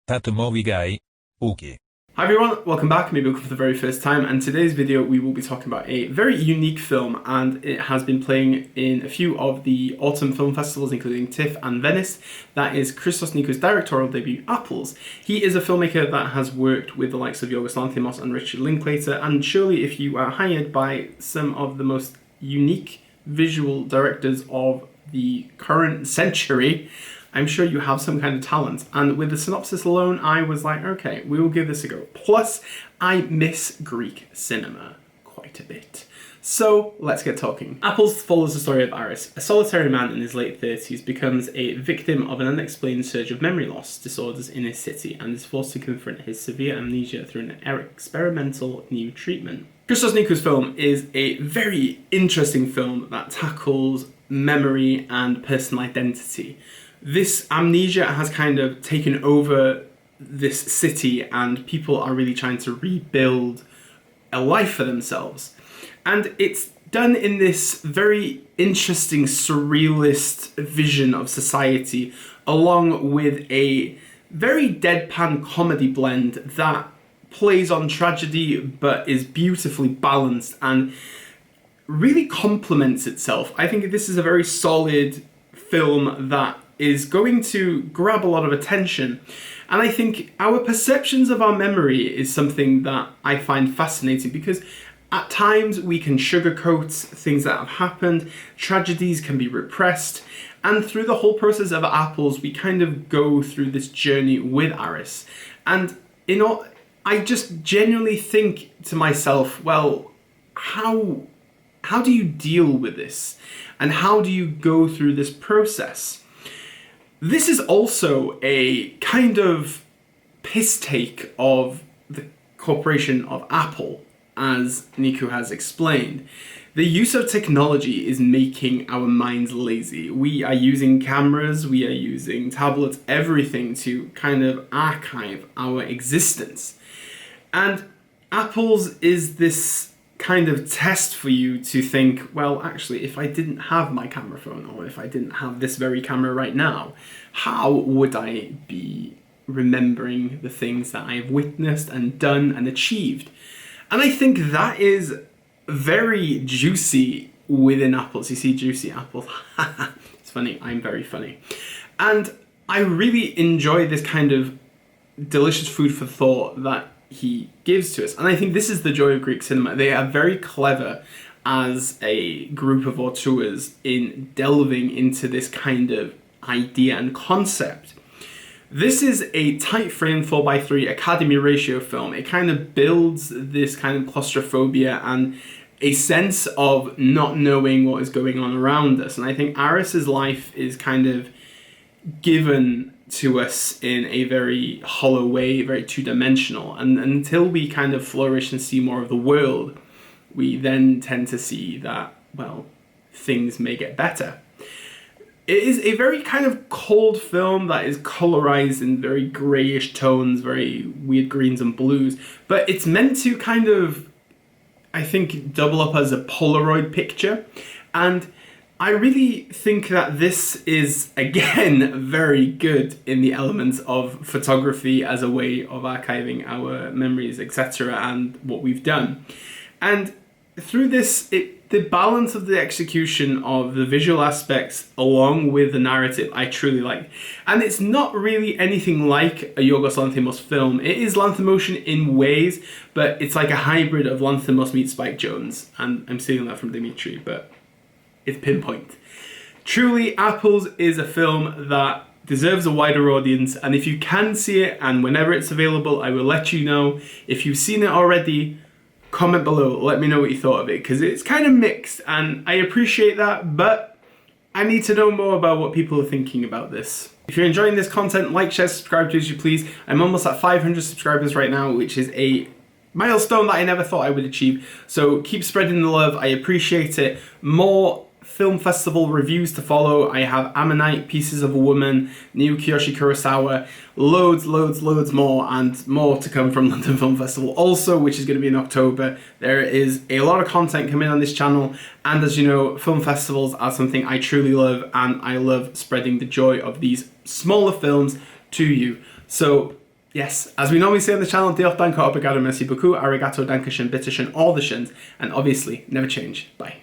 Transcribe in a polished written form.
thatmovieguyUK. Hi everyone, welcome back, maybe welcome for the very first time, and today's video we will be talking about a very unique film, and it has been playing in a few of the autumn film festivals including TIFF and Venice. That is Christos Nikou's directorial debut, Apples. He is a filmmaker that has worked with the likes of Yorgos Lanthimos and Richard Linklater, and surely if you are hired by some of the most unique visual directors of the current century, I'm sure you have some kind of talent. And with the synopsis alone, I was like, okay, we will give this a go. Plus, I miss Greek cinema quite a bit. So let's get talking. Apples follows the story of Aris. A solitary man in his late 30s becomes a victim of an unexplained surge of memory loss disorders in his city and is forced to confront his severe amnesia through an experimental new treatment. Christos Nikou's film is a very interesting film that tackles memory and personal identity. This amnesia has kind of taken over this city and people are really trying to rebuild a life for themselves. And it's done in this very interesting surrealist vision of society, along with a very deadpan comedy blend that plays on tragedy but is beautifully balanced and really complements itself. I think this is a very solid film that is going to grab a lot of attention. And I think our perceptions of our memory is something that I find fascinating, because at times we can sugarcoat things that have happened, tragedies can be repressed, and through the whole process of Apples, we kind of go through this journey with Aris. And I just genuinely think to myself, well, how do you deal with this? And how do you go through this process? This is also a kind of piss take of the corporation of Apple, as Nikou has explained. The use of technology is making our minds lazy. We are using cameras, we are using tablets, everything to kind of archive our existence. And Apples is this kind of test for you to think, well, actually, if I didn't have my camera phone, or if I didn't have this very camera right now, how would I be remembering the things that I have witnessed and done and achieved? And I think that is very juicy within Apples. You see juicy apples. It's funny, I'm very funny. And I really enjoy this kind of delicious food for thought that he gives to us. And I think this is the joy of Greek cinema. They are very clever as a group of auteurs in delving into this kind of idea and concept. This is a tight frame 4:3 Academy ratio film. It kind of builds this kind of claustrophobia and a sense of not knowing what is going on around us. And I think Aris's life is kind of given to us in a very hollow way, very two-dimensional. And until we kind of flourish and see more of the world, we then tend to see that, well, things may get better. It is a very kind of cold film that is colorized in very grayish tones, very weird greens and blues, but it's meant to kind of, I think, double up as a Polaroid picture. And I really think that this is, again, very good in the elements of photography as a way of archiving our memories, etc., and what we've done. And through this, the balance of the execution of the visual aspects along with the narrative, I truly like. And it's not really anything like a Yorgos Lanthimos film. It is Lanthimosian in ways, but it's like a hybrid of Lanthimos meets Spike Jonze. And I'm stealing that from Dimitri, but it's pinpoint. Truly, Apples is a film that deserves a wider audience, and if you can see it, and whenever it's available, I will let you know. If you've seen it already, comment below, let me know what you thought of it, because it's kind of mixed, and I appreciate that, but I need to know more about what people are thinking about this. If you're enjoying this content, like, share, subscribe to as you please. I'm almost at 500 subscribers right now, which is a milestone that I never thought I would achieve. So keep spreading the love, I appreciate it. More film festival reviews to follow. I have Ammonite, Pieces of a Woman, new Kiyoshi Kurosawa, loads more, and more to come from London Film Festival also, which is going to be in October. There is a lot of content coming on this channel, and as you know, film festivals are something I truly love, and I love spreading the joy of these smaller films to you. So Yes, as we normally say on the channel, diolch, danke, obrigado, merci beaucoup, arigato, dankeschön, bitteschön, all the shins, and obviously, never change. Bye.